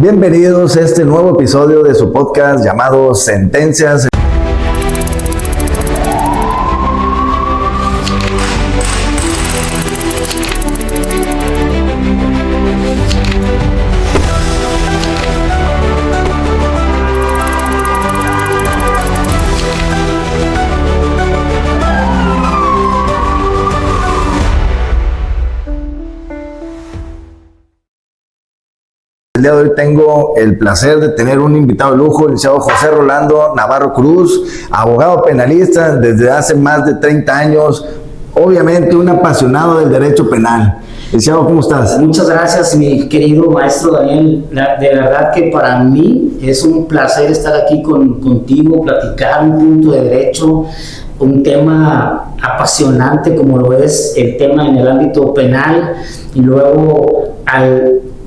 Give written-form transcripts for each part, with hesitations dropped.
Bienvenidos a este nuevo episodio de su podcast llamado Sentencias. El día de hoy tengo el placer de tener un invitado de lujo, el licenciado José Rolando Navarro Cruz, abogado penalista desde hace más de 30 años, obviamente un apasionado del derecho penal. Licenciado, ¿cómo estás? Muchas gracias, mi querido maestro Daniel. De verdad que para mí es un placer estar aquí contigo, platicar un punto de derecho, un tema apasionante como lo es el tema en el ámbito penal y luego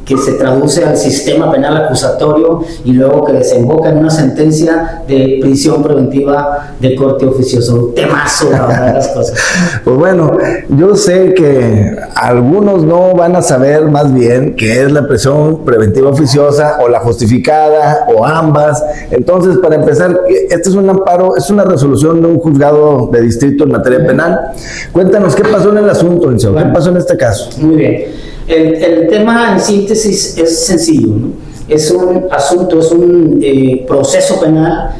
que se traduce al sistema penal acusatorio y luego que desemboca en una sentencia de prisión preventiva de corte oficioso. Temazo, la verdad, las cosas. Pues bueno, yo sé que algunos no van a saber más bien qué es la prisión preventiva oficiosa o la justificada o ambas. Entonces, para empezar, este es un amparo, es una resolución de un juzgado de distrito en materia penal. Cuéntanos qué pasó en el asunto, licenciado. Bueno, ¿qué pasó en este caso? Muy bien. El tema en síntesis es sencillo, ¿no? Es un asunto, es un proceso penal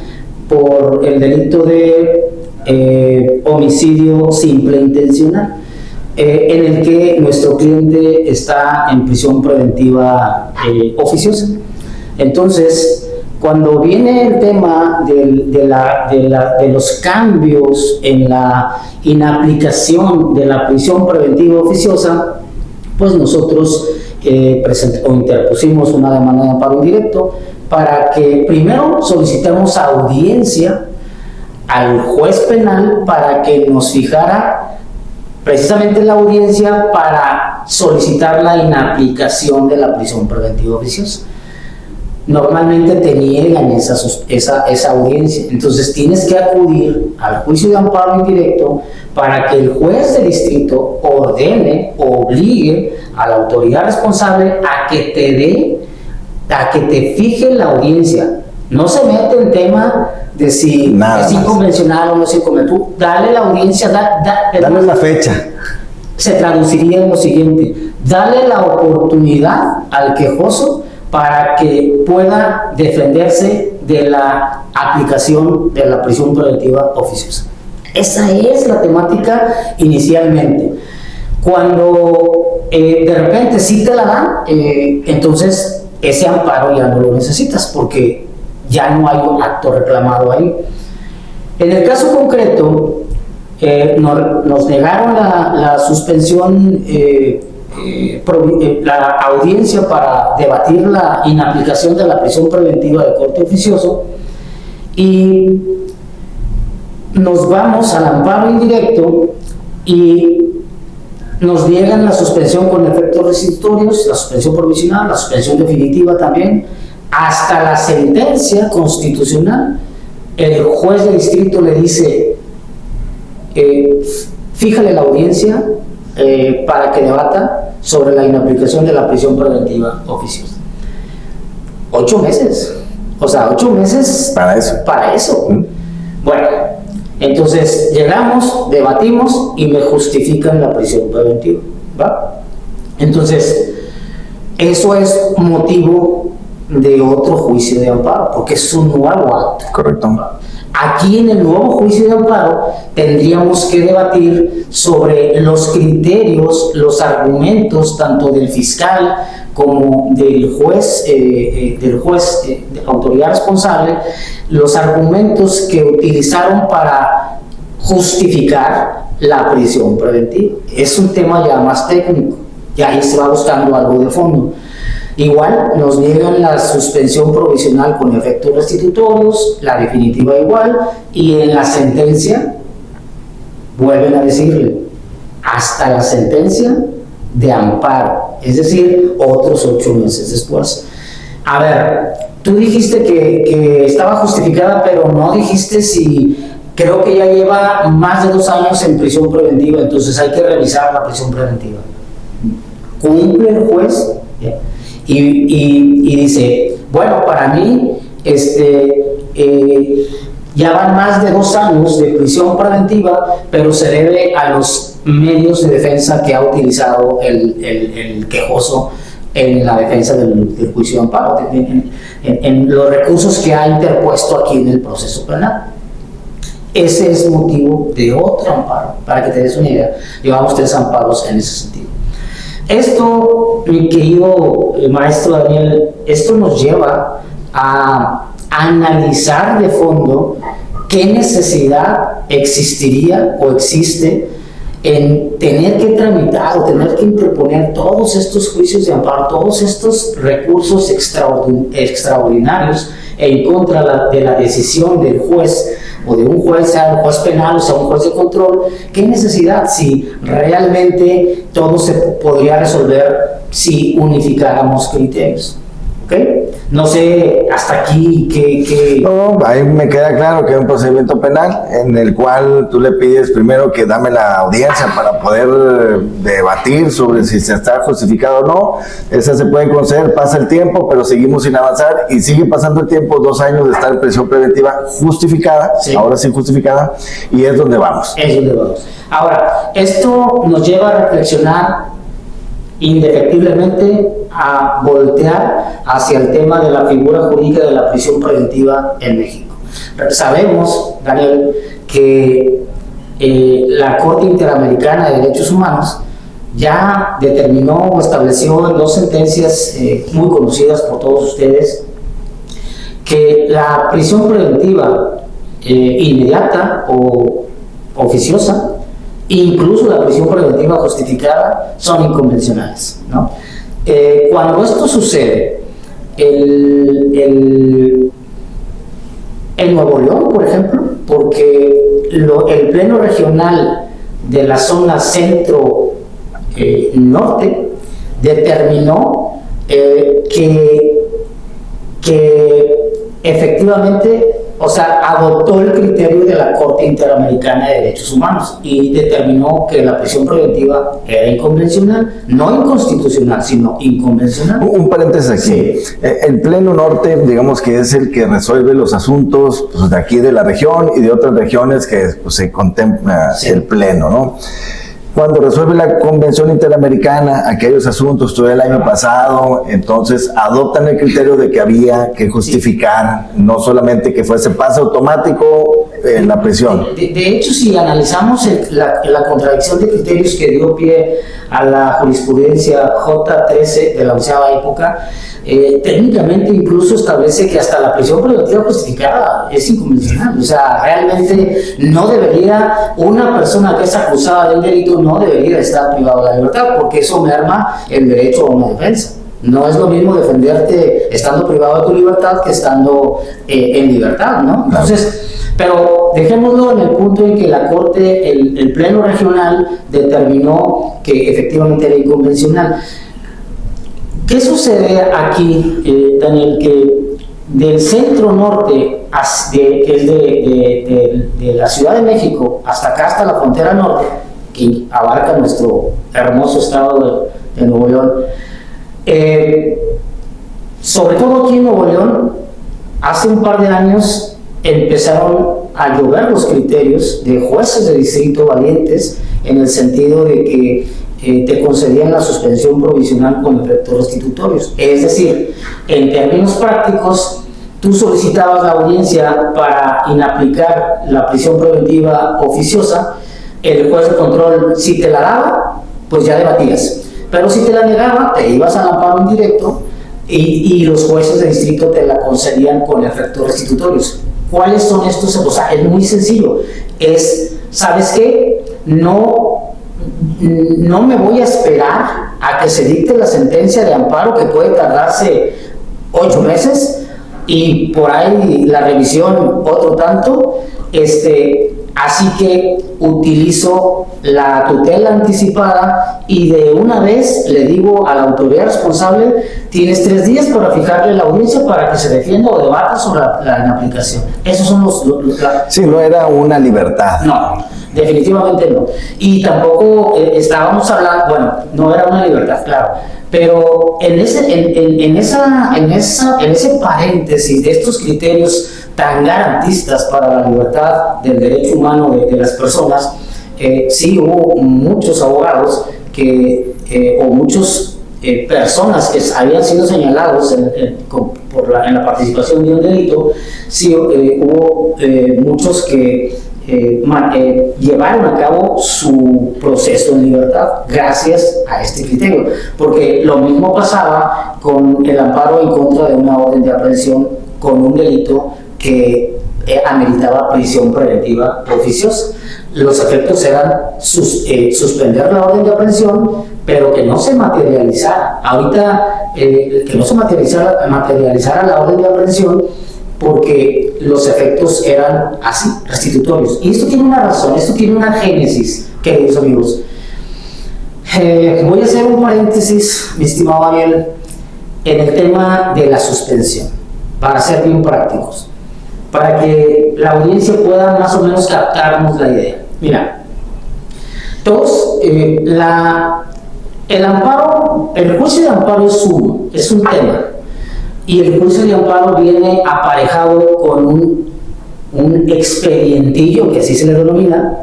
por el delito de homicidio simple intencional, en el que nuestro cliente está en prisión preventiva oficiosa. Entonces, cuando viene el tema de los cambios en la inaplicación de la prisión preventiva oficiosa, pues nosotros interpusimos una demanda de amparo indirecto para que primero solicitemos audiencia al juez penal para que nos fijara precisamente la audiencia para solicitar la inaplicación de la prisión preventiva oficiosa. Normalmente te niegan esa audiencia, entonces tienes que acudir al juicio de amparo indirecto para que el juez de distrito ordene, obligue a la autoridad responsable a que te fije la audiencia. No se mete en tema de si es inconvencional o no es inconvencional. Tú dale la audiencia, dale la fecha. Se traduciría en lo siguiente: dale la oportunidad al quejoso para que pueda defenderse de la aplicación de la prisión preventiva oficiosa. Esa es la temática inicialmente. Cuando de repente sí te la dan, entonces ese amparo ya no lo necesitas porque ya no hay un acto reclamado ahí. En el caso concreto, nos negaron la suspensión, la audiencia para debatir la inaplicación de la prisión preventiva de corte oficioso y nos vamos al amparo indirecto y nos niegan la suspensión con efectos restitutorios, la suspensión provisional, la suspensión definitiva también, hasta la sentencia constitucional. El juez de distrito le dice, fíjale la audiencia para que debata sobre la inaplicación de la prisión preventiva oficiosa. 8 meses. O sea, 8 meses para eso. Bueno, entonces llegamos, debatimos y me justifican la prisión preventiva, ¿va? Entonces, eso es motivo de otro juicio de amparo, porque es un nuevo acto. Correcto. Aquí en el nuevo juicio de amparo tendríamos que debatir sobre los criterios, los argumentos tanto del fiscal como del juez, de autoridad responsable, los argumentos que utilizaron para justificar la prisión preventiva. Es un tema ya más técnico, y ahí se va buscando algo de fondo. Igual nos niegan la suspensión provisional con efectos restitutorios, la definitiva igual, y en la sentencia vuelven a decirle hasta la sentencia de amparo, es decir, otros 8 meses después. A ver, tú dijiste que estaba justificada, pero no dijiste si, creo que ya lleva más de 2 años en prisión preventiva, entonces hay que revisar la prisión preventiva. Cumple el juez, ¿ya? y dice, bueno, para mí, ya van más de 2 años de prisión preventiva, pero se debe a los medios de defensa que ha utilizado el quejoso en la defensa del juicio de amparo, en los recursos que ha interpuesto aquí en el proceso penal. Ese es motivo de otro amparo, para que te des una idea. Llevamos 3 amparos en ese sentido. Esto, mi querido maestro Daniel, esto nos lleva a analizar de fondo qué necesidad existiría o existe en tener que tramitar o tener que interponer todos estos juicios de amparo, todos estos recursos extraordinarios en contra de la decisión del juez o de un juez, sea un juez penal o sea un juez de control. ¿Qué necesidad si realmente todo se podría resolver si unificáramos criterios? ¿Okay? No sé, hasta aquí que... No, ahí me queda claro que hay un procedimiento penal en el cual tú le pides primero que dame la audiencia para poder debatir sobre si se está justificado o no. Esa se puede conceder, pasa el tiempo, pero seguimos sin avanzar y sigue pasando el tiempo, 2 años de estar en prisión preventiva justificada, sí. Ahora sí justificada, y es donde vamos. Es donde vamos. Ahora, esto nos lleva a reflexionar indefectiblemente a voltear hacia el tema de la figura jurídica de la prisión preventiva en México. Sabemos, Daniel, que la Corte Interamericana de Derechos Humanos ya determinó o estableció en 2 sentencias muy conocidas por todos ustedes que la prisión preventiva inmediata o oficiosa, incluso la prisión preventiva justificada, son inconvencionales, ¿no? Cuando esto sucede, en Nuevo León, por ejemplo, porque el Pleno Regional de la zona centro-norte determinó que efectivamente, o sea, adoptó el criterio de la Corte Interamericana de Derechos Humanos y determinó que la prisión preventiva era inconvencional, no inconstitucional, sino inconvencional. Un paréntesis aquí. Sí. El Pleno Norte, digamos que es el que resuelve los asuntos pues, de aquí de la región y de otras regiones que pues, se contempla sí. El Pleno, ¿no? Cuando resuelve la Convención Interamericana aquellos asuntos todo el año pasado, entonces adoptan el criterio de que había que justificar, no solamente que fuese pase automático en la prisión. De hecho, si analizamos la contradicción de criterios que dio pie a la jurisprudencia J13 de la 11ª época, técnicamente incluso establece que hasta la prisión preventiva justificada es inconvencional. O sea, realmente no debería, una persona que es acusada de un delito no debería estar privada de la libertad, porque eso merma el derecho a una defensa. No es lo mismo defenderte estando privado de tu libertad que estando en libertad, ¿no? Entonces, pero dejémoslo en el punto en que la Corte, el Pleno Regional determinó que efectivamente era inconvencional. ¿Qué sucede aquí, Daniel? Que del centro norte, que es de la Ciudad de México hasta acá, hasta la frontera norte, que abarca nuestro hermoso estado de Nuevo León, sobre todo aquí en Nuevo León, hace un par de años empezaron a llover los criterios de jueces de distrito valientes, en el sentido de que te concedían la suspensión provisional con efectos restitutorios. Es decir, en términos prácticos, tú solicitabas la audiencia para inaplicar la prisión preventiva oficiosa, el juez de control, si te la daba, pues ya debatías. Pero si te la negaba, te ibas al amparo indirecto y los jueces de distrito te la concedían con efectos restitutorios. ¿Cuáles son estos? O sea, es muy sencillo. ¿Sabes qué? No me voy a esperar a que se dicte la sentencia de amparo, que puede tardarse 8 meses, y por ahí la revisión otro tanto. Así que utilizo la tutela anticipada y de una vez le digo a la autoridad responsable: tienes 3 días para fijarle la audiencia para que se defienda o debata sobre la inaplicación. Esos son Sí, no era una libertad. No. definitivamente no. Y tampoco estábamos hablando, bueno, no era una libertad, claro, pero en ese paréntesis de estos criterios tan garantistas para la libertad del derecho humano de las personas, sí hubo muchos abogados o muchas personas que habían sido señalados en la participación de un delito. Sí hubo muchos que llevaron a cabo su proceso en libertad gracias a este criterio, porque lo mismo pasaba con el amparo en contra de una orden de aprehensión con un delito que ameritaba prisión preventiva oficiosa. Los efectos eran suspender la orden de aprehensión, pero que no se materializara. Ahorita, que no se materializara la orden de aprehensión, porque los efectos eran así, restitutorios. Y esto tiene una razón, esto tiene una génesis, queridos amigos. Voy a hacer un paréntesis, mi estimado Daniel, en el tema de la suspensión, para ser bien prácticos, para que la audiencia pueda más o menos captarnos la idea. Mira, todos, el amparo, el juicio de amparo es un tema, y el juicio de amparo viene aparejado con un expedientillo, que así se le denomina,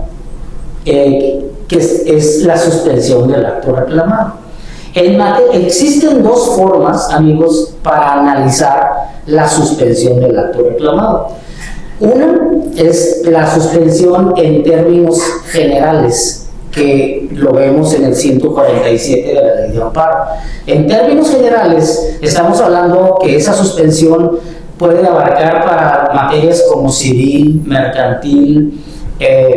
que es la suspensión del acto reclamado. Existen dos formas, amigos, para analizar la suspensión del acto reclamado. Una es la suspensión en términos generales, que lo vemos en el 147 de la Ley de Amparo. En términos generales, estamos hablando que esa suspensión puede abarcar para materias como civil, mercantil,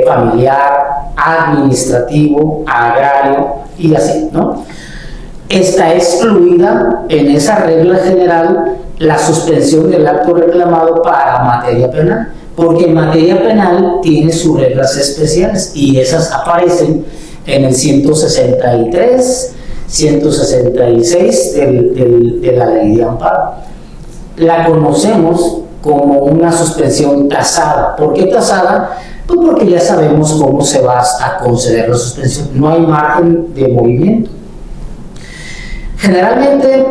familiar, administrativo, agrario y así, ¿no? Está excluida en esa regla general la suspensión del acto reclamado para materia penal, porque en materia penal tiene sus reglas especiales y esas aparecen en el 163, 166 de la Ley de Amparo. La conocemos como una suspensión tasada. ¿Por qué tasada? Pues porque ya sabemos cómo se va a conceder la suspensión. No hay margen de movimiento. Generalmente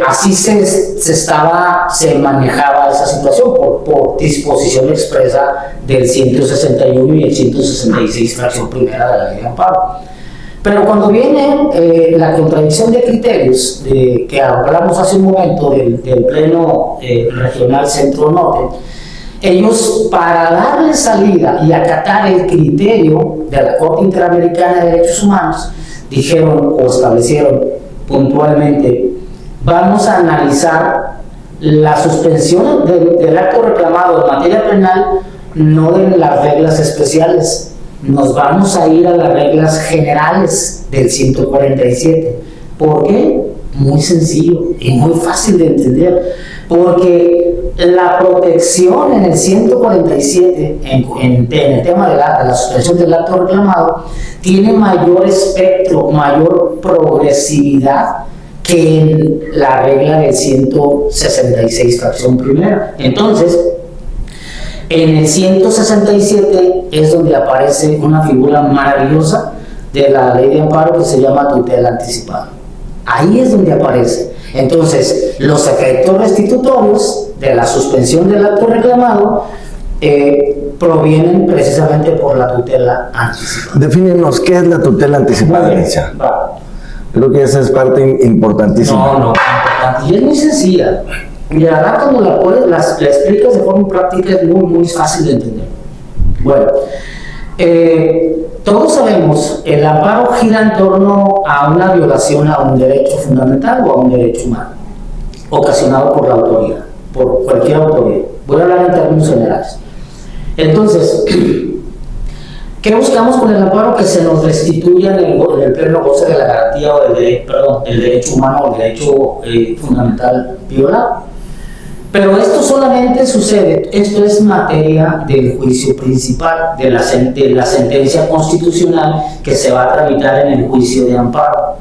así se manejaba esa situación por disposición expresa del 161 y el 166 fracción primera de la Ley de Amparo. Pero cuando viene la contradicción de criterios que hablamos hace un momento del Pleno Regional Centro-Norte, ellos, para darle salida y acatar el criterio de la Corte Interamericana de Derechos Humanos, dijeron o establecieron puntualmente: vamos a analizar la suspensión del acto reclamado en materia penal, no de las reglas especiales, nos vamos a ir a las reglas generales del 147. ¿Por qué? Muy sencillo y muy fácil de entender, porque la protección en el 147 en el tema de la suspensión del acto reclamado tiene mayor espectro, mayor progresividad que en la regla del 166 fracción primera. Entonces, en el 167 es donde aparece una figura maravillosa de la Ley de Amparo que se llama tutela anticipada. Ahí es donde aparece. Entonces, los efectos restitutorios de la suspensión del acto reclamado provienen precisamente por la tutela anticipada. Defínenos qué es la tutela anticipada. Creo que esa es parte importantísima. No, importante. Y es muy sencilla. Y la verdad, cuando la explicas de forma práctica, es muy fácil de entender. Bueno, todos sabemos, el amparo gira en torno a una violación a un derecho fundamental o a un derecho humano, ocasionado por la autoridad, por cualquier autoridad. Voy a hablar en términos generales. Entonces, ¿qué buscamos con el amparo? Que se nos restituya en el pleno goce de la garantía o del derecho humano o el derecho fundamental violado. Pero esto solamente sucede, esto es materia del juicio principal, de la sentencia constitucional que se va a tramitar en el juicio de amparo.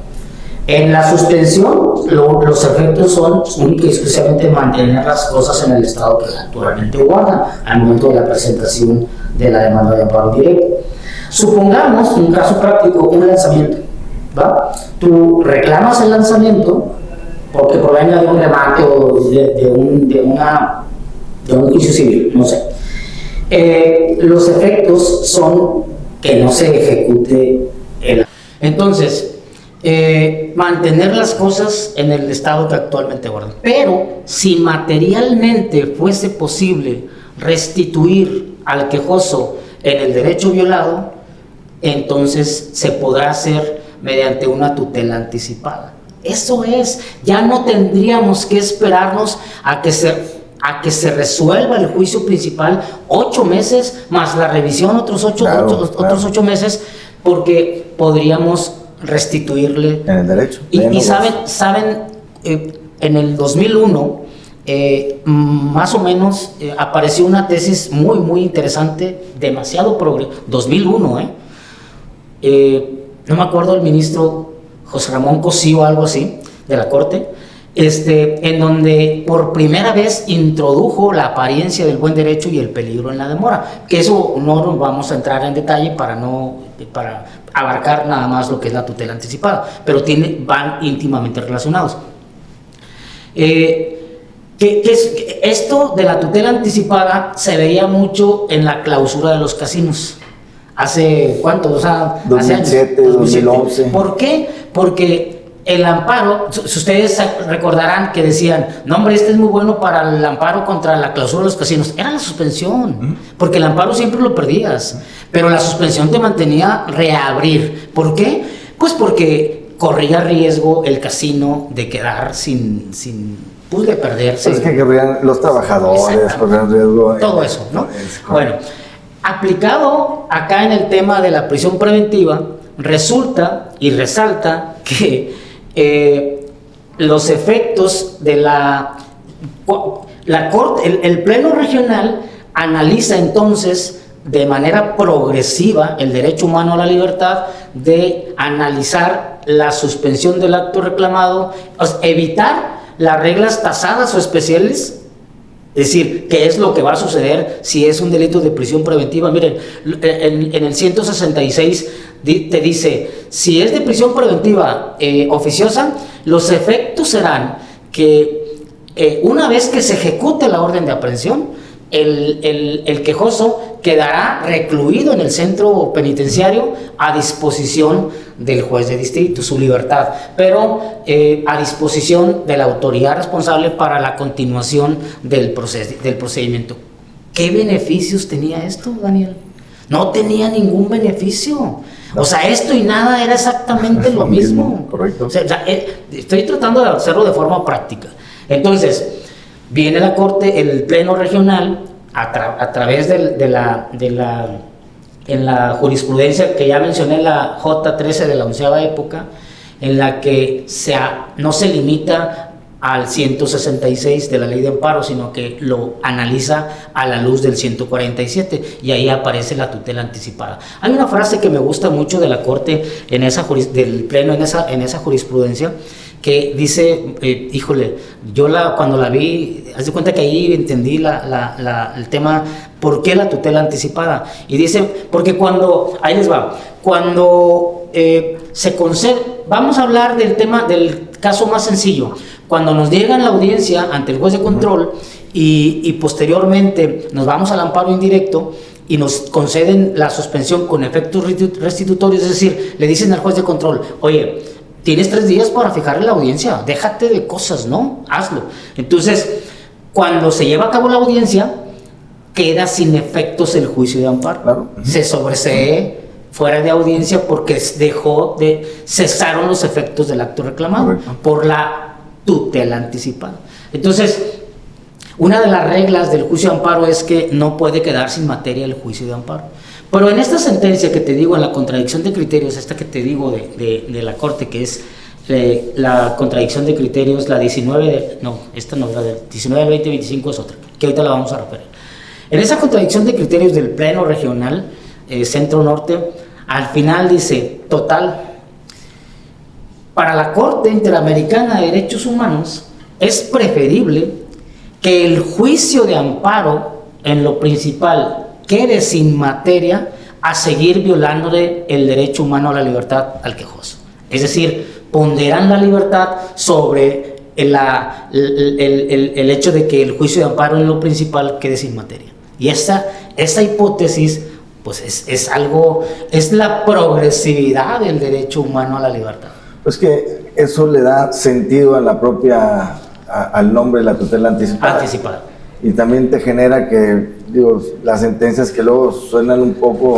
En la suspensión, los efectos son únicamente y exclusivamente mantener las cosas en el estado que naturalmente guardan al momento de la presentación de la demanda de amparo directo. Supongamos, en un caso práctico, un lanzamiento, ¿va? Tú reclamas el lanzamiento porque provenga de un remate o de un juicio civil, no sé. Los efectos son que no se ejecute el... Entonces, mantener las cosas en el estado que actualmente guardan. Pero si materialmente fuese posible restituir al quejoso en el derecho violado, entonces se podrá hacer mediante una tutela anticipada. Eso es, ya no tendríamos que esperarnos a que se resuelva el juicio principal 8 meses más la revisión otros 8 meses, porque podríamos restituirle en el derecho. Y saben, en el 2001 más o menos apareció una tesis muy interesante, demasiado 2001, no me acuerdo, el ministro José Ramón Cosío o algo así de la Corte, en donde por primera vez introdujo la apariencia del buen derecho y el peligro en la demora, que eso no nos vamos a entrar en detalle para abarcar nada más lo que es la tutela anticipada, pero van íntimamente relacionados. Esto de la tutela anticipada se veía mucho en la clausura de los casinos. ¿Hace cuánto? O sea, 2007, 2011. ¿Por qué? Porque el amparo, si ustedes recordarán que decían, no hombre, este es muy bueno para el amparo contra la clausura de los casinos. Era la suspensión, porque el amparo siempre lo perdías, pero la suspensión te mantenía reabrir. ¿Por qué? Pues porque corría riesgo el casino de quedar sin de perderse. Pues es que corrían los trabajadores, corrían riesgo. Todo eso, ¿no? Bueno, aplicado acá en el tema de la prisión preventiva, resulta y resalta que los efectos de la Corte, el Pleno Regional analiza entonces de manera progresiva el derecho humano a la libertad, de analizar la suspensión del acto reclamado, evitar las reglas tasadas o especiales. Es decir, ¿qué es lo que va a suceder si es un delito de prisión preventiva? Miren, en el 166 te dice, si es de prisión preventiva oficiosa, los efectos serán que una vez que se ejecute la orden de aprehensión, el quejoso quedará recluido en el centro penitenciario a disposición del juez de distrito, su libertad, pero a disposición de la autoridad responsable para la continuación del procedimiento. ¿Qué beneficios tenía esto, Daniel? No tenía ningún beneficio. No. O sea, esto y nada era exactamente lo mismo. Correcto. O sea, estoy tratando de hacerlo de forma práctica. Entonces, viene la Corte, el Pleno Regional, a través en la jurisprudencia que ya mencioné, la J13 de la 11ª época, en la que no se limita al 166 de la Ley de Amparo, sino que lo analiza a la luz del 147, y ahí aparece la tutela anticipada. Hay una frase que me gusta mucho de la Corte, del Pleno en esa jurisprudencia, que dice, híjole, yo cuando la vi, haz de cuenta que ahí entendí el tema, ¿por qué la tutela anticipada? Y dice, porque ahí les va, cuando se concede, vamos a hablar del tema, del caso más sencillo, cuando nos llegan la audiencia ante el juez de control y posteriormente nos vamos al amparo indirecto y nos conceden la suspensión con efectos restitutorios, es decir, le dicen al juez de control, oye, tienes 3 días para fijarle la audiencia, déjate de cosas, ¿no? Hazlo. Entonces, cuando se lleva a cabo la audiencia, queda sin efectos el juicio de amparo. Claro. Se sobresee fuera de audiencia porque cesaron los efectos del acto reclamado. Correcto. Por la tutela anticipada. Entonces, una de las reglas del juicio de amparo es que no puede quedar sin materia el juicio de amparo. Pero en esta sentencia que te digo, en la contradicción de criterios, esta que te digo de la Corte, que es la contradicción de criterios, la 19, esta no, la del 19, 20, 25 es otra, que ahorita la vamos a referir. En esa contradicción de criterios del Pleno Regional, Centro Norte, al final dice, total, para la Corte Interamericana de Derechos Humanos es preferible que el juicio de amparo en lo principal quede sin materia a seguir violándole el derecho humano a la libertad al quejoso. Es decir, ponderan la libertad sobre el hecho de que el juicio de amparo en lo principal quede sin materia. Y esta hipótesis pues es la progresividad del derecho humano a la libertad. Pues que eso le da sentido a la propia, al nombre de la tutela anticipada. Y también te genera que, digo, las sentencias que luego suenan un poco,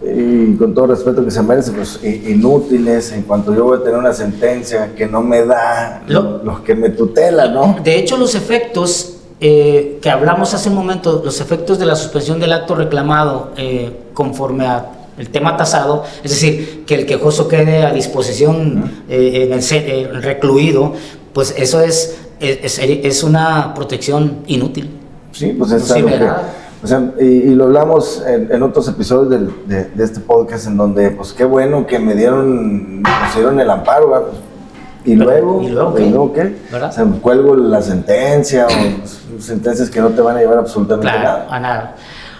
y con todo respeto que se merecen, pues inútiles, en cuanto yo voy a tener una sentencia que no me da los que me tutelan, ¿no? De hecho, los efectos que hablamos hace un momento, los efectos de la suspensión del acto reclamado conforme a el tema tasado, es decir, que el quejoso quede a disposición recluido, pues eso es una protección inútil. Sí, pues es algo que, o sea, y lo hablamos en otros episodios de este podcast, en donde, pues qué bueno que me dieron el amparo, ¿verdad? ¿Y luego qué? ¿Verdad? O sea, cuelgo la sentencia o sentencias que no te van a llevar absolutamente nada. A nada.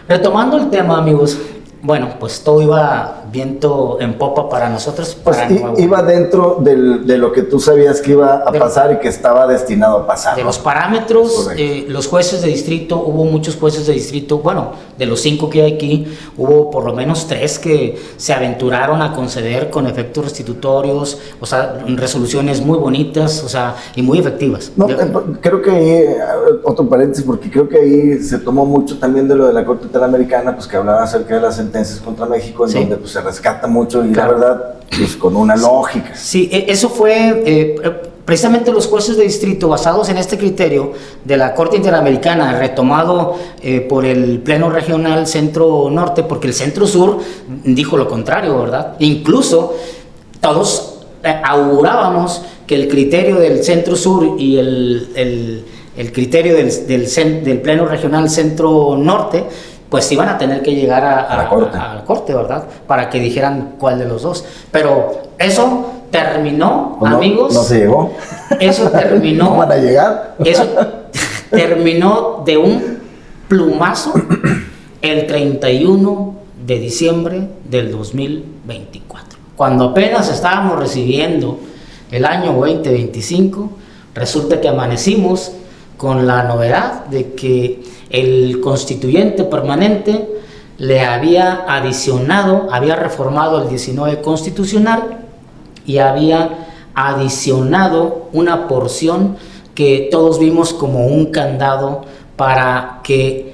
Retomando el tema, amigos, bueno, pues todo iba viento en popa para nosotros. Pues iba dentro de lo que tú sabías que iba a pasar y que estaba destinado a pasar. De los parámetros, los jueces de distrito, hubo muchos jueces de distrito, bueno, de los 5 que hay aquí, hubo por lo menos 3 que se aventuraron a conceder con efectos restitutorios, o sea, resoluciones muy bonitas, o sea, y muy efectivas. No, creo que ahí, otro paréntesis, porque creo que ahí se tomó mucho también de lo de la Corte Interamericana, pues que hablaba acerca de las sentencias contra México, en donde pues se rescata mucho y claro, la verdad, pues con una lógica. Sí, eso fue precisamente los jueces de distrito, basados en este criterio de la Corte Interamericana, retomado por el Pleno Regional Centro-Norte, porque el Centro-Sur dijo lo contrario, ¿verdad? Incluso todos augurábamos que el criterio del Centro-Sur y el criterio del Pleno Regional Centro-Norte pues iban a tener que llegar a la corte, ¿verdad? Para que dijeran cuál de los dos. Pero eso terminó, pues amigos. No se llegó. Eso terminó. ¿No van a llegar? Eso terminó de un plumazo el 31 de diciembre del 2024. Cuando apenas estábamos recibiendo el año 2025, resulta que amanecimos con la novedad de que el constituyente permanente le había reformado el 19 constitucional y había adicionado una porción que todos vimos como un candado para que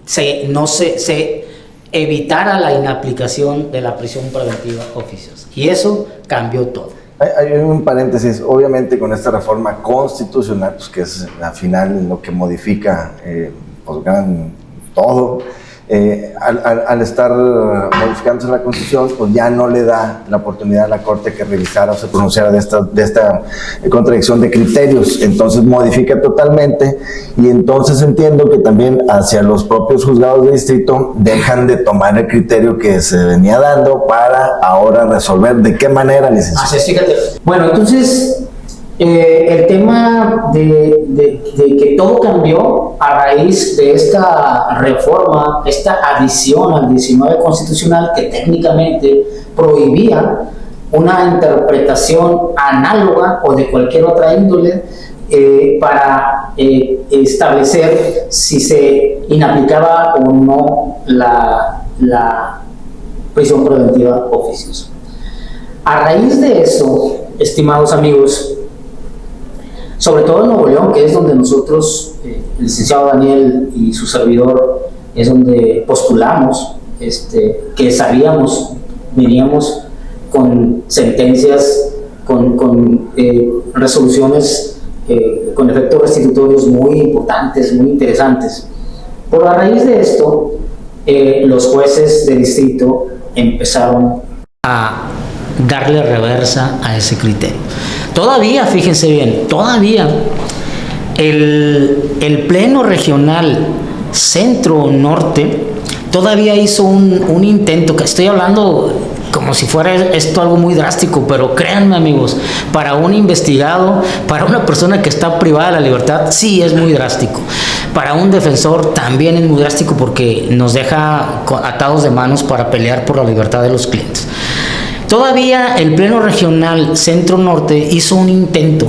se evitara la inaplicación de la prisión preventiva oficiosa. Y eso cambió todo. Hay un paréntesis, obviamente con esta reforma constitucional, pues que es al final lo que modifica pues, todo, al estar modificándose la Constitución, pues ya no le da la oportunidad a la Corte que revisara o se pronunciara de esta contradicción de criterios. Entonces modifica totalmente, y entonces entiendo que también hacia los propios juzgados de distrito dejan de tomar el criterio que se venía dando para ahora resolver de qué manera, licenciado. Así es, fíjate. Bueno, entonces el tema de que todo cambió a raíz de esta reforma, esta adición al 19 constitucional que técnicamente prohibía una interpretación análoga o de cualquier otra índole para establecer si se inaplicaba o no la prisión preventiva oficiosa. A raíz de eso, estimados amigos, sobre todo en Nuevo León, que es donde nosotros, el licenciado Daniel y su servidor, es donde postulamos, que sabíamos, veníamos con sentencias, con resoluciones con efectos restitutorios muy importantes, muy interesantes. Por a raíz de esto, los jueces de distrito empezaron a darle reversa a ese criterio. Todavía, fíjense bien, todavía el Pleno Regional Centro-Norte todavía hizo un intento, que estoy hablando como si fuera esto algo muy drástico, pero créanme, amigos, para un investigado, para una persona que está privada de la libertad, sí es muy drástico. Para un defensor también es muy drástico porque nos deja atados de manos para pelear por la libertad de los clientes. Todavía el Pleno Regional Centro-Norte hizo un intento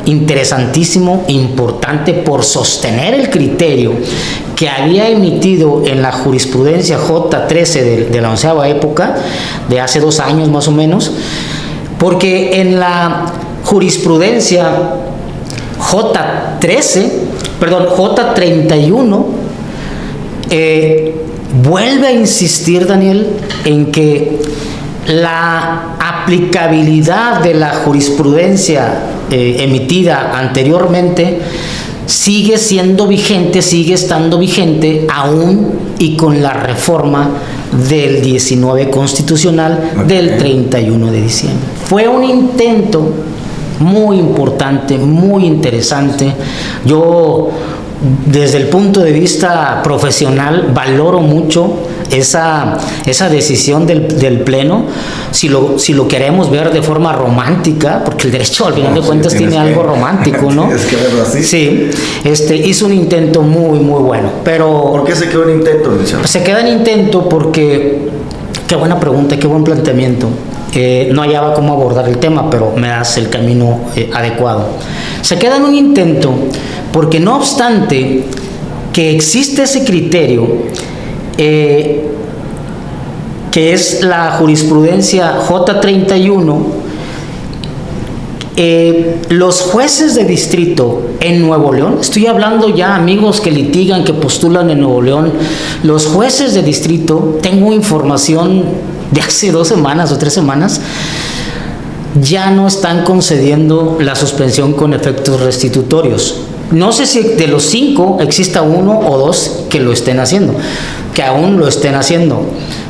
interesantísimo, importante, por sostener el criterio que había emitido en la jurisprudencia J13 de la 11ª época, de hace 2 años más o menos, porque en la jurisprudencia J31, vuelve a insistir, Daniel, en que la aplicabilidad de la jurisprudencia emitida anteriormente sigue siendo vigente, sigue estando vigente aún y con la reforma del 19 constitucional del 31 de diciembre. Fue un intento muy importante, muy interesante. Yo, desde el punto de vista profesional, valoro mucho esa decisión del Pleno, si lo queremos ver de forma romántica, porque el derecho al final de cuentas tiene algo romántico, ¿no? Tienes que verlo así. Sí, hizo un intento muy, muy bueno, pero... ¿Por qué se quedó en intento, licenciado? Se queda en intento porque, qué buena pregunta, qué buen planteamiento. No hallaba cómo abordar el tema, pero me das el camino adecuado. Se queda en un intento porque, no obstante que existe ese criterio, que es la jurisprudencia J31, los jueces de distrito en Nuevo León, estoy hablando ya, amigos que litigan, que postulan en Nuevo León, los jueces de distrito, tengo información de hace 2 semanas o 3 semanas, ya no están concediendo la suspensión con efectos restitutorios. No sé si de los 5 exista 1 o 2 que lo estén haciendo, que aún lo estén haciendo,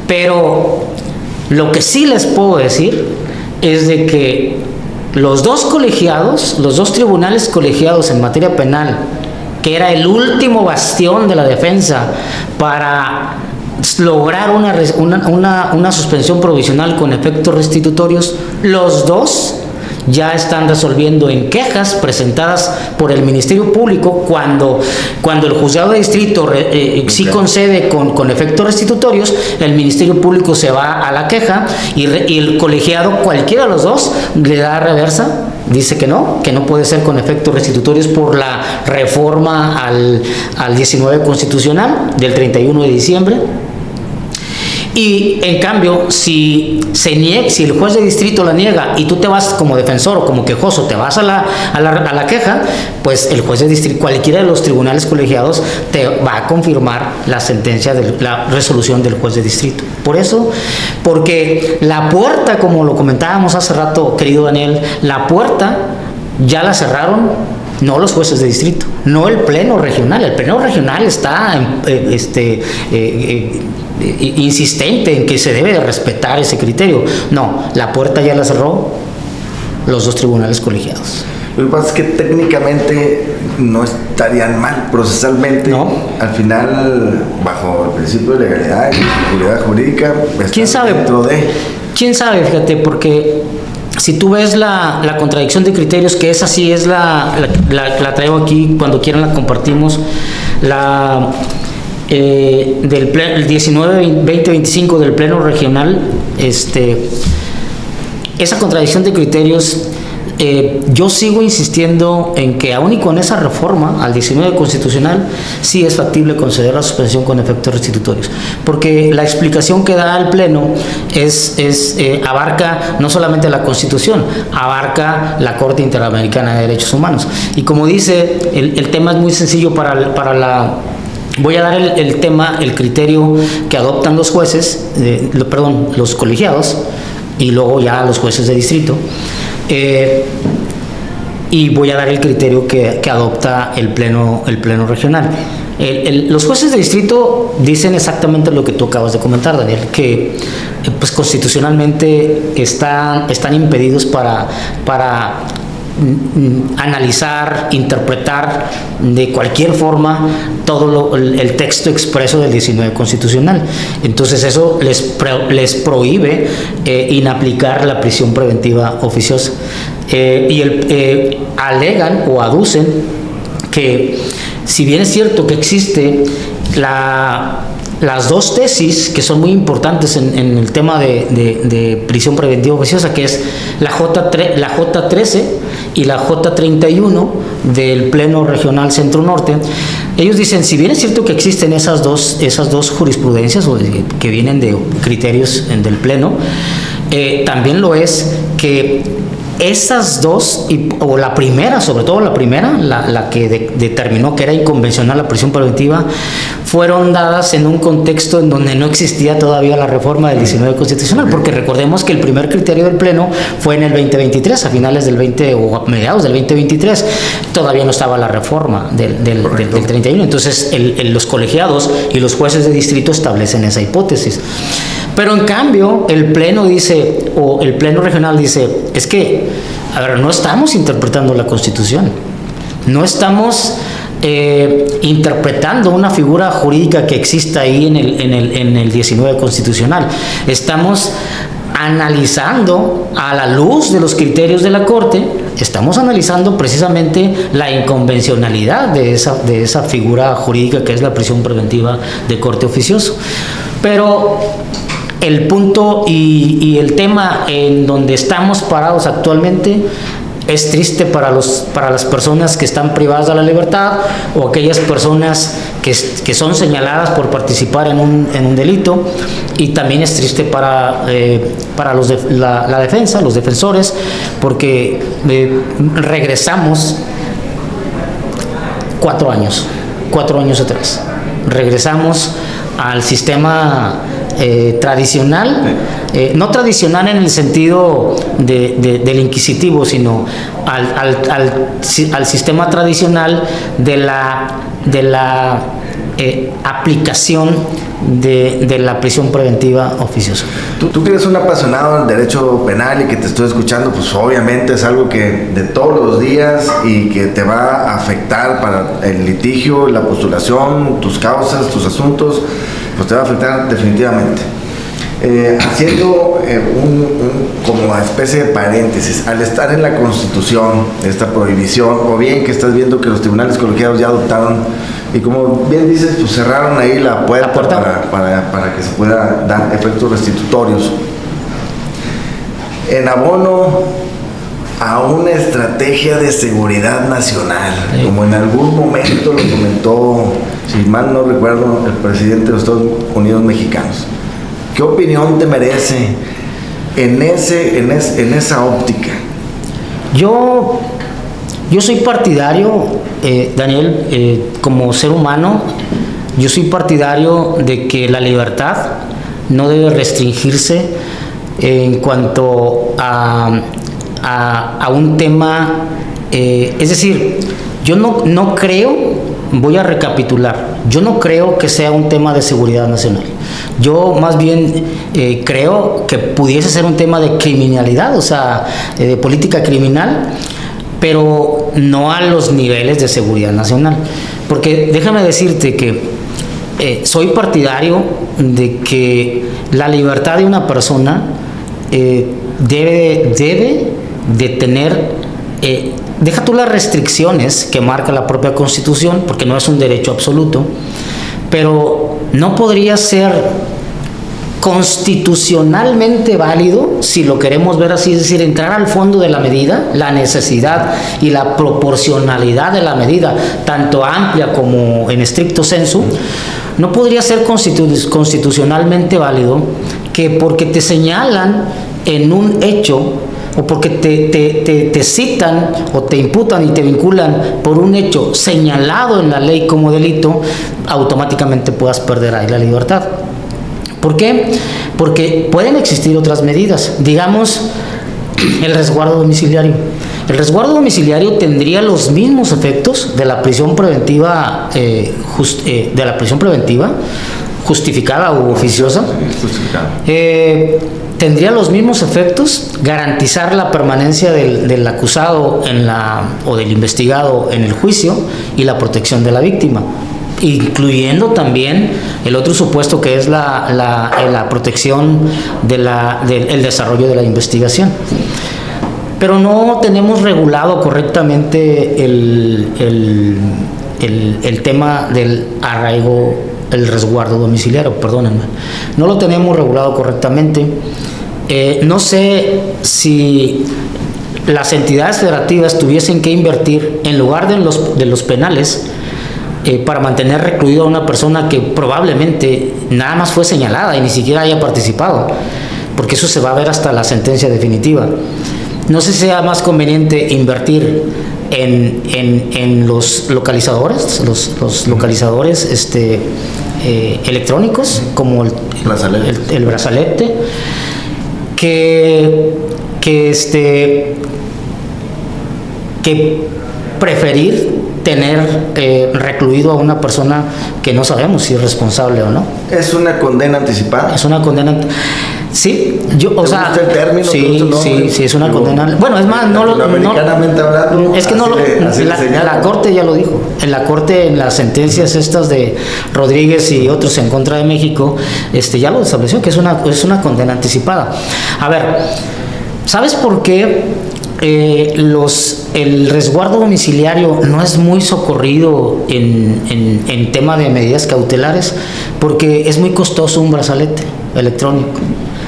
pero lo que sí les puedo decir es de que los 2 colegiados, los 2 tribunales colegiados en materia penal, que era el último bastión de la defensa para lograr una suspensión provisional con efectos restitutorios, los 2 ya están resolviendo en quejas presentadas por el Ministerio Público cuando el juzgado de distrito sí concede con efectos restitutorios, el Ministerio Público se va a la queja y el colegiado, cualquiera de los 2, le da reversa, dice que no puede ser con efectos restitutorios por la reforma al 19 constitucional del 31 de diciembre. Y en cambio, si el juez de distrito la niega y tú te vas como defensor o como quejoso, te vas a la queja, pues el juez de distrito, cualquiera de los tribunales colegiados, te va a confirmar la sentencia de la resolución del juez de distrito. Por eso, porque la puerta, como lo comentábamos hace rato, querido Daniel, la puerta ya la cerraron no los jueces de distrito, no el Pleno Regional. El Pleno Regional está insistente en que se debe de respetar ese criterio. No, la puerta ya la cerró los 2 tribunales colegiados. Lo que pasa es que técnicamente no estarían mal procesalmente. No. Al final, bajo el principio de legalidad y seguridad jurídica, ¿quién sabe? ¿Quién sabe? Fíjate, porque si tú ves la contradicción de criterios, que esa sí es la traigo aquí, cuando quieran la compartimos, el 19-20-25 del Pleno Regional, esa contradicción de criterios, yo sigo insistiendo en que aún y con esa reforma al 19 constitucional sí es factible conceder la suspensión con efectos restitutorios, porque la explicación que da el Pleno abarca no solamente la Constitución, abarca la Corte Interamericana de Derechos Humanos, y como dice, el tema es muy sencillo voy a dar el criterio que adoptan los jueces, los colegiados, y luego ya los jueces de distrito. Y voy a dar el criterio que adopta el pleno regional. Los jueces de distrito dicen exactamente lo que tú acabas de comentar, Daniel, que pues constitucionalmente están impedidos para analizar, interpretar de cualquier forma todo el texto expreso del 19 constitucional. Entonces eso les prohíbe inaplicar la prisión preventiva oficiosa. Alegan o aducen que si bien es cierto que existe las dos tesis que son muy importantes en el tema de prisión preventiva oficiosa, que es la J13 y la J31 del Pleno Regional Centro Norte, ellos dicen, si bien es cierto que existen esas dos jurisprudencias que vienen de criterios del Pleno, también lo es que esas dos, o la primera, sobre todo la primera, la que determinó que era inconvencional la prisión preventiva, fueron dadas en un contexto en donde no existía todavía la reforma del 19 constitucional, porque recordemos que el primer criterio del Pleno fue en el 2023, a finales del 20 o a mediados del 2023, todavía no estaba la reforma del 31, entonces los colegiados y los jueces de distrito establecen esa hipótesis. Pero en cambio, el Pleno dice, o el Pleno Regional dice, es que, a ver, no estamos interpretando la Constitución, no estamos interpretando una figura jurídica que exista ahí en el 19 constitucional, estamos analizando a la luz de los criterios de la Corte, estamos analizando precisamente la inconvencionalidad de esa figura jurídica que es la prisión preventiva de corte oficioso. Pero el punto y el tema en donde estamos parados actualmente es triste para las personas que están privadas de la libertad o aquellas personas que son señaladas por participar en un delito, y también es triste para la defensa, los defensores, porque regresamos 4 años atrás, regresamos al sistema tradicional, no tradicional en el sentido del inquisitivo, sino al sistema tradicional de la aplicación de la prisión preventiva oficiosa. Tú que eres un apasionado del derecho penal y que te estoy escuchando, pues obviamente es algo que de todos los días y que te va a afectar para el litigio, la postulación, tus causas, tus asuntos, pues te va a afectar definitivamente. Haciendo como una especie de paréntesis, al estar en la Constitución esta prohibición, o bien que estás viendo que los tribunales colegiados ya adoptaron, y como bien dices, pues cerraron ahí la puerta para que se pueda dar efectos restitutorios, en abono a una estrategia de seguridad nacional, como en algún momento lo comentó, si mal no recuerdo, el presidente de los Estados Unidos mexicanos. ¿Qué opinión te merece en esa óptica? Yo soy partidario, Daniel, como ser humano, yo soy partidario de que la libertad no debe restringirse en cuanto a un tema, es decir, yo no creo, voy a recapitular, yo no creo que sea un tema de seguridad nacional. Yo más bien creo que pudiese ser un tema de criminalidad, o sea, de política criminal, pero no a los niveles de seguridad nacional. Porque déjame decirte que soy partidario de que la libertad de una persona debe de tener, deja tú las restricciones que marca la propia Constitución, porque no es un derecho absoluto, pero no podría ser constitucionalmente válido, si lo queremos ver así, es decir, entrar al fondo de la medida, la necesidad y la proporcionalidad de la medida, tanto amplia como en estricto sensu, no podría ser constitucionalmente válido que porque te señalan en un hecho o porque te citan o te imputan y te vinculan por un hecho señalado en la ley como delito, automáticamente puedas perder ahí la libertad. ¿Por qué? Porque pueden existir otras medidas, digamos el resguardo domiciliario. El resguardo domiciliario tendría los mismos efectos de la prisión preventiva, justificada u oficiosa. tendría los mismos efectos, garantizar la permanencia del acusado o del investigado en el juicio y la protección de la víctima, incluyendo también el otro supuesto que es la protección del desarrollo de la investigación. Pero no tenemos regulado correctamente el tema del arraigo, el resguardo domiciliario, perdónenme. No lo tenemos regulado correctamente. No sé si las entidades federativas tuviesen que invertir en lugar de los penales para mantener recluido a una persona que probablemente nada más fue señalada y ni siquiera haya participado, porque eso se va a ver hasta la sentencia definitiva. No sé si sea más conveniente invertir en los localizadores, los localizadores electrónicos, como el brazalete, que preferir tener recluido a una persona que no sabemos si es responsable o no. ¿Es una condena anticipada? Es una condena. Sí, o sea, el término, sí, es una condena. Bueno, es más, latinoamericanamente hablando, es que la Corte ya lo dijo. En la Corte, en las sentencias estas de Rodríguez y otros en contra de México, ya lo estableció, que es una condena anticipada. A ver, ¿sabes por qué el resguardo domiciliario no es muy socorrido en tema de medidas cautelares? Porque es muy costoso un brazalete electrónico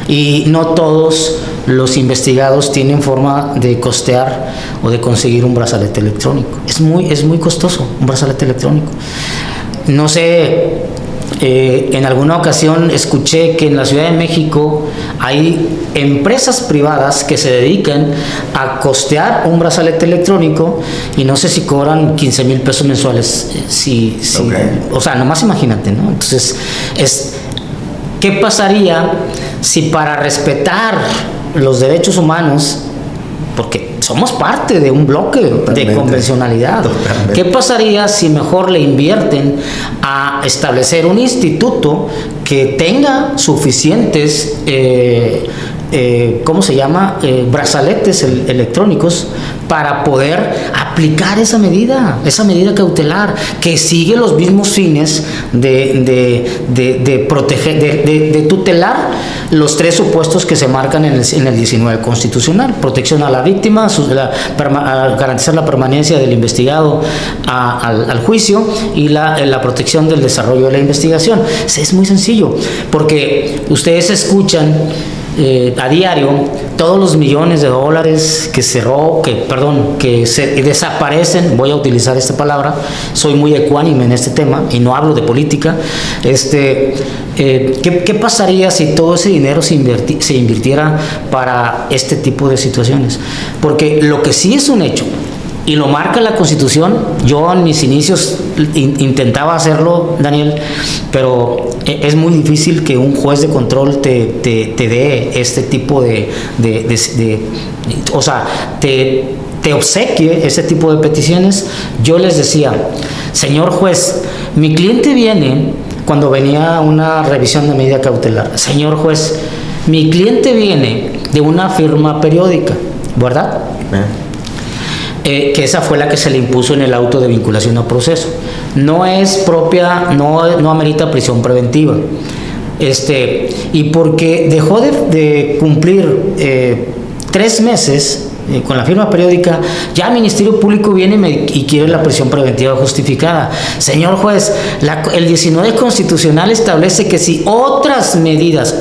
y no todos los investigados tienen forma de costear o de conseguir un brazalete electrónico. Es muy costoso un brazalete electrónico. No sé, en alguna ocasión escuché que en la Ciudad de México hay empresas privadas que se dedican a costear un brazalete electrónico y no sé si cobran 15,000 pesos mensuales. Okay. O sea, nomás imagínate, ¿no? Entonces, ¿qué pasaría si para respetar los derechos humanos, porque somos parte de un bloque de convencionalidad, ¿qué pasaría si mejor le invierten a establecer un instituto que tenga suficientes brazaletes electrónicos para poder aplicar esa medida cautelar que sigue los mismos fines de proteger, de tutelar los tres supuestos que se marcan en el 19 constitucional: protección a la víctima, garantizar la permanencia del investigado al juicio y la protección del desarrollo de la investigación. Es muy sencillo, porque ustedes escuchan a diario todos los millones de dólares que se desaparecen. Voy a utilizar esta palabra, soy muy ecuánime en este tema y no hablo de política. ¿Qué pasaría si todo ese dinero se invirtiera para este tipo de situaciones? Porque lo que sí es un hecho, y lo marca la Constitución, yo en mis inicios intentaba hacerlo, Daniel, pero es muy difícil que un juez de control te dé este tipo o sea, te obsequie ese tipo de peticiones. Yo les decía: señor juez, mi cliente viene, cuando venía una revisión de medida cautelar, señor juez, mi cliente viene de una firma periódica, ¿verdad? Que esa fue la que se le impuso en el auto de vinculación a proceso. No es propia, no amerita prisión preventiva. Y porque dejó de cumplir 3 meses con la firma periódica, ya el Ministerio Público viene y quiere la prisión preventiva justificada. Señor juez, el 19 constitucional establece que si otras medidas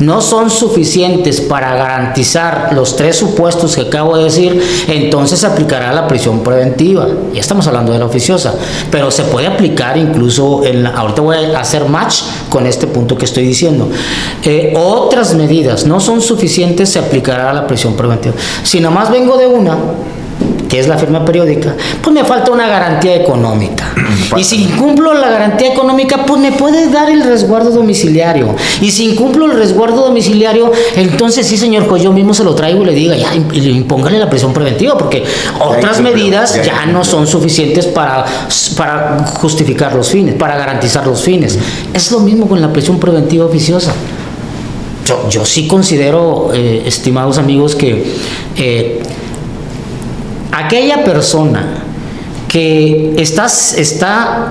no son suficientes para garantizar los 3 supuestos que acabo de decir, entonces se aplicará la prisión preventiva. Ya estamos hablando de la oficiosa, pero se puede aplicar incluso ahorita voy a hacer match con este punto que estoy diciendo. Otras medidas no son suficientes, se aplicará la prisión preventiva. Si nomás vengo de una, que es la firma periódica, pues me falta una garantía económica. Y si incumplo la garantía económica, pues me puede dar el resguardo domiciliario. Y si incumplo el resguardo domiciliario, entonces sí, señor juez, yo mismo se lo traigo y le diga, ya, impóngale la prisión preventiva, porque otras medidas ya no son suficientes para justificar los fines, para garantizar los fines. Es lo mismo con la prisión preventiva oficiosa. yo sí considero, estimados amigos, que aquella persona que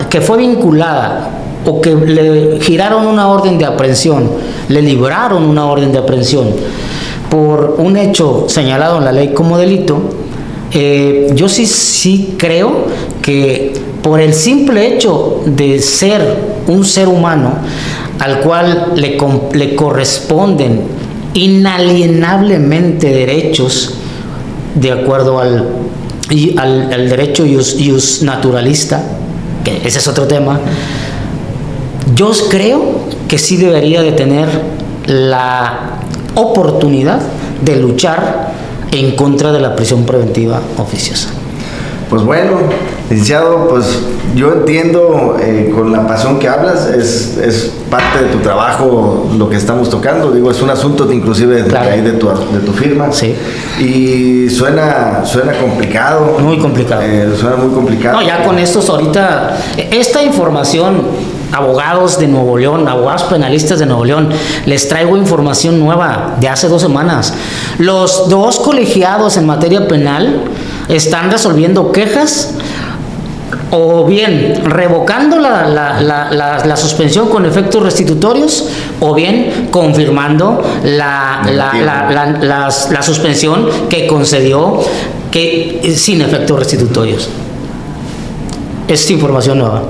que fue vinculada o que le giraron una orden de aprehensión, le libraron una orden de aprehensión por un hecho señalado en la ley como delito, yo sí creo que por el simple hecho de ser un ser humano al cual le corresponden inalienablemente derechos de acuerdo al derecho ius naturalista, que ese es otro tema, yo creo que sí debería de tener la oportunidad de luchar en contra de la prisión preventiva oficiosa. Pues bueno, licenciado, pues yo entiendo con la pasión que hablas, es parte de tu trabajo lo que estamos tocando, digo, es un asunto inclusive claro, de ahí de tu firma. Sí. Y suena complicado. Muy complicado. Suena muy complicado. No, ya con estos ahorita, esta información, abogados de Nuevo León, abogados penalistas de Nuevo León, les traigo información nueva de hace 2 semanas. Los 2 colegiados en materia penal están resolviendo quejas o bien revocando la suspensión con efectos restitutorios o bien confirmando la suspensión que concedió sin efectos restitutorios. Es información nueva.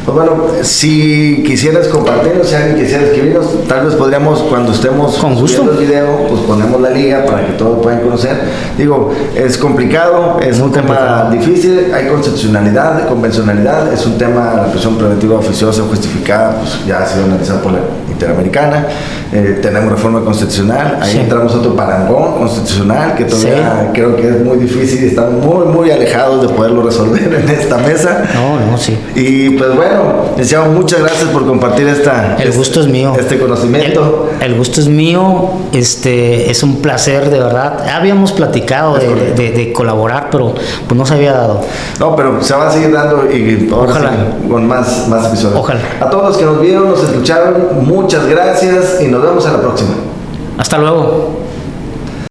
Pues bueno, si quisieras compartirnos, si alguien quisiera escribirnos, tal vez podríamos, cuando estemos subiendo el video, pues ponemos la liga para que todos puedan conocer. Digo, es complicado, es un tema difícil, hay constitucionalidad, convencionalidad, es un tema, la prisión preventiva oficiosa justificada, pues ya ha sido analizada por la Interamericana, tenemos reforma constitucional, ahí sí, entramos otro parangón constitucional que todavía sí, creo que es muy difícil, estamos muy alejados de poderlo resolver en esta mesa. No, sí. Y pues bueno, licenciado, muchas gracias por compartir el gusto es mío. Este conocimiento. El gusto es mío, es un placer, de verdad. Habíamos platicado de colaborar, pero pues no se había dado. No, pero se va a seguir dando y ahora ojalá sí, con más episodios. Ojalá. A todos los que nos vieron, nos escucharon, muchas gracias y nos vemos a la próxima. Hasta luego.